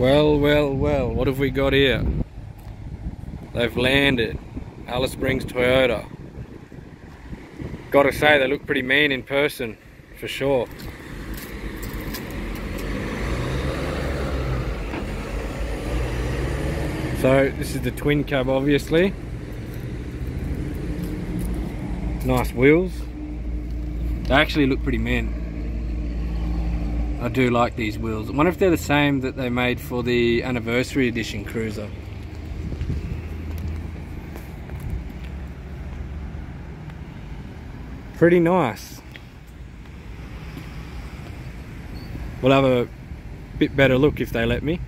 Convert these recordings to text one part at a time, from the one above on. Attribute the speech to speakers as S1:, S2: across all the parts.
S1: Well, what have we got here? They've landed. Alice Springs Toyota. Gotta say, they look pretty mean in person, for sure. So, this is the twin cab, obviously. Nice wheels. They actually look pretty mean. I do like these wheels. I wonder if they're the same that they made for the anniversary edition cruiser. Pretty nice. We'll have a bit better look if they let me.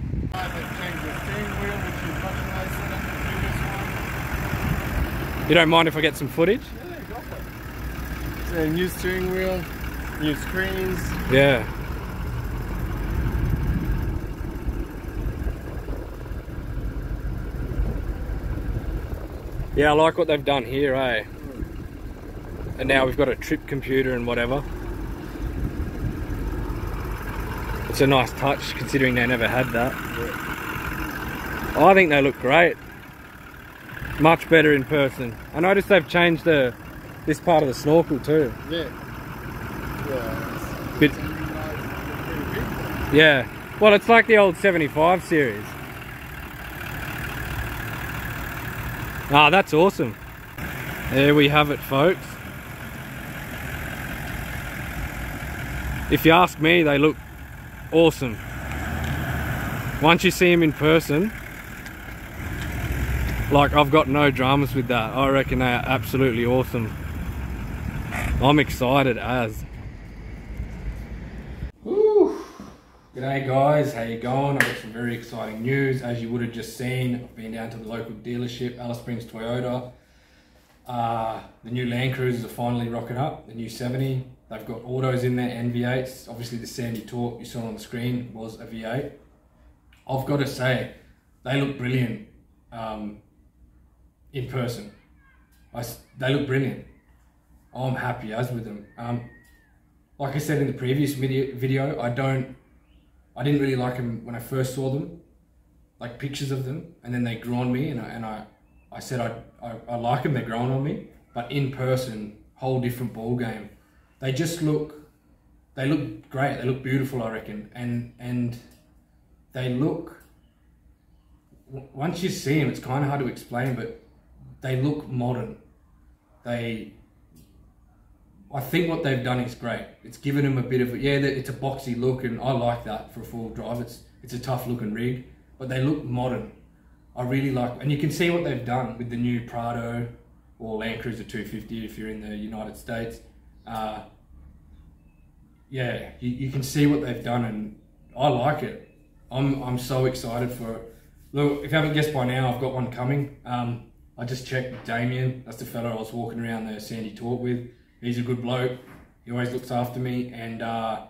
S1: You don't mind if I get some footage?
S2: Yeah, go for it. So, new steering wheel, new screens.
S1: Yeah. Yeah, I like what they've done here, eh? And now we've got a trip computer and whatever. It's a nice touch considering they never had that. Yeah. I think they look great. Much better in person. I noticed they've changed this part of the snorkel too.
S2: Yeah.
S1: Yeah. Well, it's like the old 75 series. Ah, that's awesome. There we have it, folks. If you ask me, they look awesome. Once you see them in person, like, I've got no dramas with that. I reckon they are absolutely awesome. I'm excited as. Woo. G'day guys, how you going? I've got some very exciting news. As you would have just seen, I've been down to the local dealership, Alice Springs Toyota. The new LandCruisers are finally rocking up, the new 70. They've got autos in there and V8s. Obviously the Sandy Torque you saw on the screen was a V8. I've got to say, they look brilliant in person. They look brilliant. I'm happy as with them. Like I said in the previous video, I didn't really like them when I first saw them, like pictures of them, and then they grew on me, and I said I like them, they're growing on me, but in person, whole different ball game. They look great, they look beautiful, I reckon, and they look, once you see them, it's kind of hard to explain, but they look modern. I think what they've done is great. It's given them a bit of it's a boxy look, and I like that for a full drive. It's a tough looking rig, but they look modern. I really like, and you can see what they've done with the new Prado or LandCruiser 250 if you're in the United States. Yeah, you can see what they've done, and I like it. I'm so excited for it. Look, if you haven't guessed by now, I've got one coming. I just checked with Damien. That's the fella I was walking around the Sandy Torque with. He's a good bloke. He always looks after me, and I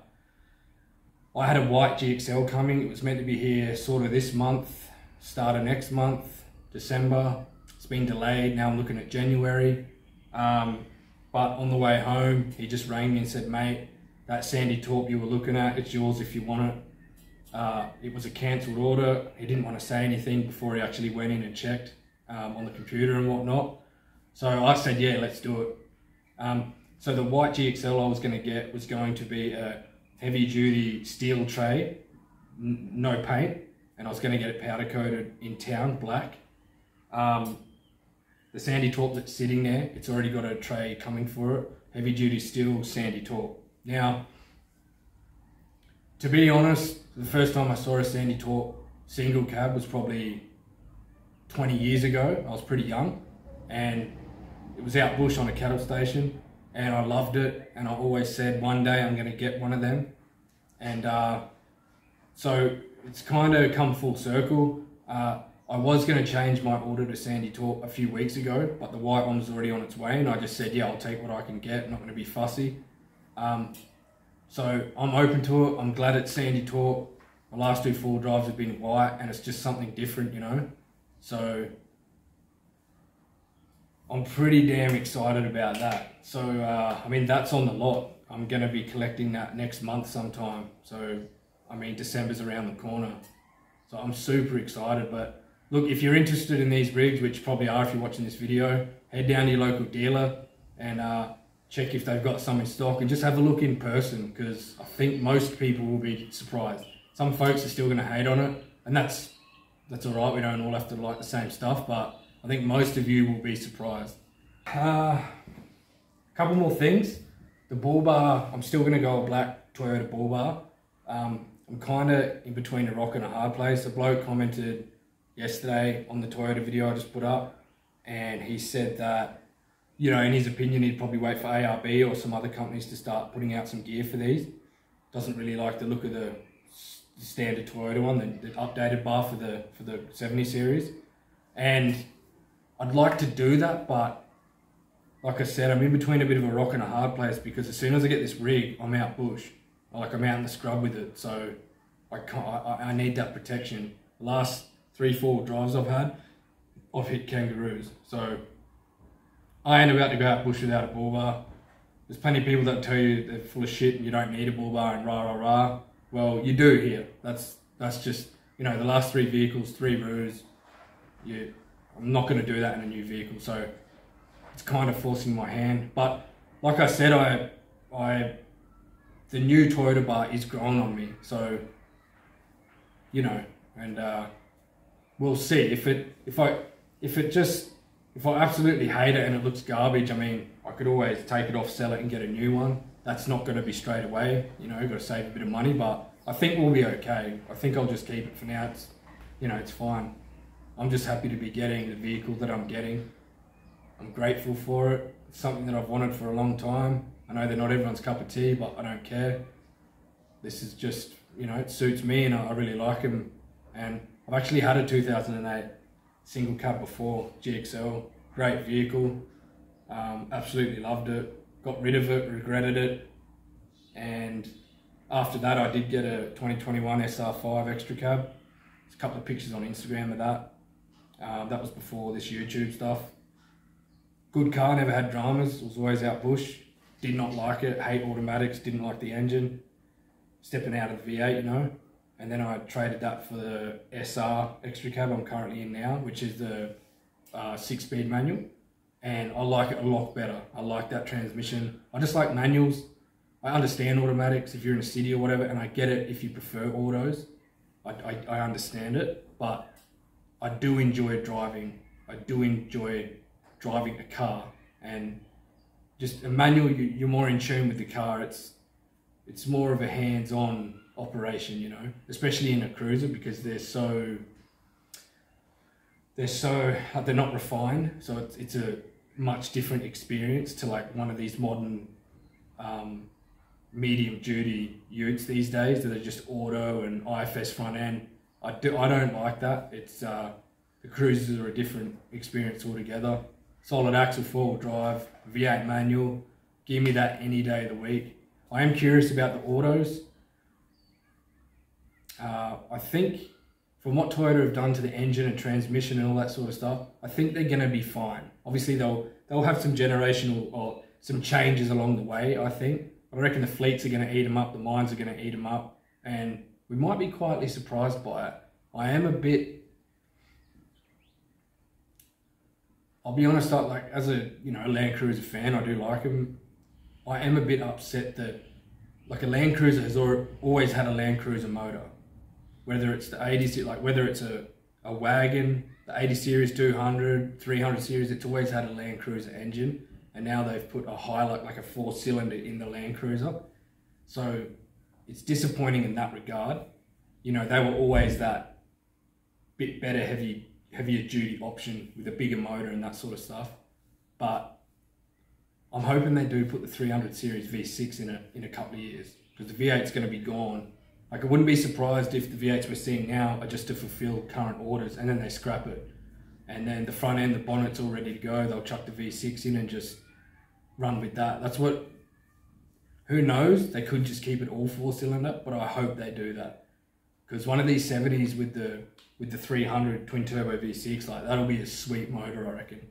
S1: had a white GXL coming. It was meant to be here sort of this month, start of next month, December. It's been delayed. Now I'm looking at January. But on the way home, he just rang me and said, mate, that Sandy Torque you were looking at, it's yours if you want it. It was a cancelled order. He didn't want to say anything before he actually went in and checked on the computer and whatnot. So I said, yeah, let's do it. So the white GXL I was going to get was going to be a heavy duty steel tray, no paint, and I was going to get it powder coated in town, black. The Sandy Torque that's sitting there, it's already got a tray coming for it, heavy duty steel Sandy Torque. Now, to be honest, the first time I saw a Sandy Torque single cab was probably 20 years ago. I was pretty young, and it was out bush on a cattle station, and I loved it, and I always said one day I'm going to get one of them. And so it's kind of come full circle. I was going to change my order to Sandy Torque a few weeks ago, but the white one was already on its way, and I just said, yeah, I'll take what I can get. I'm not going to be fussy. So I'm open to it. I'm glad it's Sandy Torque. My last two full drives have been white, and it's just something different, you know. So I'm pretty damn excited about that. So, I mean, that's on the lot. I'm going to be collecting that next month sometime. So, I mean, December's around the corner. So I'm super excited. But look, if you're interested in these rigs, which you probably are if you're watching this video, head down to your local dealer and check if they've got some in stock, and just have a look in person, because I think most people will be surprised. Some folks are still going to hate on it, and that's all right. We don't all have to like the same stuff, but I think most of you will be surprised. A couple more things. The bull bar, I'm still going to go a black Toyota bull bar. I'm kind of in between a rock and a hard place. A bloke commented yesterday on the Toyota video I just put up, and he said that, you know, in his opinion, he'd probably wait for ARB or some other companies to start putting out some gear for these. Doesn't really like the look of the standard Toyota one, the updated bar for the 70 series. And I'd like to do that, but like I said, I'm in between a bit of a rock and a hard place, because as soon as I get this rig, I'm out bush. Like, I'm out in the scrub with it, so I need that protection. The last 3-4 drives I've had, I've hit kangaroos. So I ain't about to go out bush without a bull bar. There's plenty of people that tell you they're full of shit and you don't need a bull bar and rah rah rah. Well, you do here. That's just, you know, the last 3 vehicles, 3 roos. I'm not going to do that in a new vehicle, so it's kind of forcing my hand. But like I said, the new Toyota bar is growing on me, so, you know, and we'll see if I absolutely hate it and it looks garbage. I mean, I could always take it off, sell it and get a new one. That's not going to be straight away, you know, got to save a bit of money, but I think we'll be okay. I think I'll just keep it for now. It's, you know, it's fine. I'm just happy to be getting the vehicle that I'm getting. I'm grateful for it. It's something that I've wanted for a long time. I know they're not everyone's cup of tea, but I don't care. This is just, you know, it suits me and I really like them. And I've actually had a 2008 single cab before, GXL, great vehicle, absolutely loved it, got rid of it, regretted it, and after that I did get a 2021 SR5 extra cab. There's a couple of pictures on Instagram of that. That was before this YouTube stuff. Good car, never had dramas, was always out bush, did not like it, hate automatics, didn't like the engine, stepping out of the V8, you know. And then I traded that for the SR extra cab I'm currently in now, which is the 6-speed manual. And I like it a lot better. I like that transmission. I just like manuals. I understand automatics if you're in a city or whatever, and I get it if you prefer autos. I understand it, but I do enjoy driving. I do enjoy driving a car, and just a manual, you're more in tune with the car. It's more of a hands-on operation, you know, especially in a cruiser, because they're not refined, so it's a much different experience to like one of these modern medium duty utes these days that are just auto and IFS front end. I don't like that. It's the cruisers are a different experience altogether. Solid axle, 4-wheel drive, V8 manual, give me that any day of the week. I am curious about the autos. I think from what Toyota have done to the engine and transmission and all that sort of stuff, I think they're going to be fine. Obviously, they'll have some generational or some changes along the way, I think. But I reckon the fleets are going to eat them up, the mines are going to eat them up, and we might be quietly surprised by it. I am a bit, I'll be honest, like as a LandCruiser fan, I do like them. I am a bit upset that like a LandCruiser has always had a LandCruiser motor. Whether it's the 80, like whether it's a wagon, the 80 series, 200, 300 series, it's always had a LandCruiser engine. And now they've put a highlight, like a 4-cylinder in the LandCruiser. So it's disappointing in that regard. You know, they were always that bit better, heavier duty option with a bigger motor and that sort of stuff. But I'm hoping they do put the 300 series V6 in a couple of years, because the V8's going to be gone. Like, I wouldn't be surprised if the V8s we're seeing now are just to fulfill current orders, and then they scrap it. And then the front end, the bonnet's all ready to go. They'll chuck the V6 in and just run with that. That's what, who knows? They could just keep it all 4-cylinder, but I hope they do that. Because one of these 70s with the 300 twin turbo V6, like, that'll be a sweet motor, I reckon.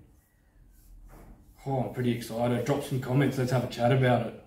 S1: Oh, I'm pretty excited. Drop some comments. Let's have a chat about it.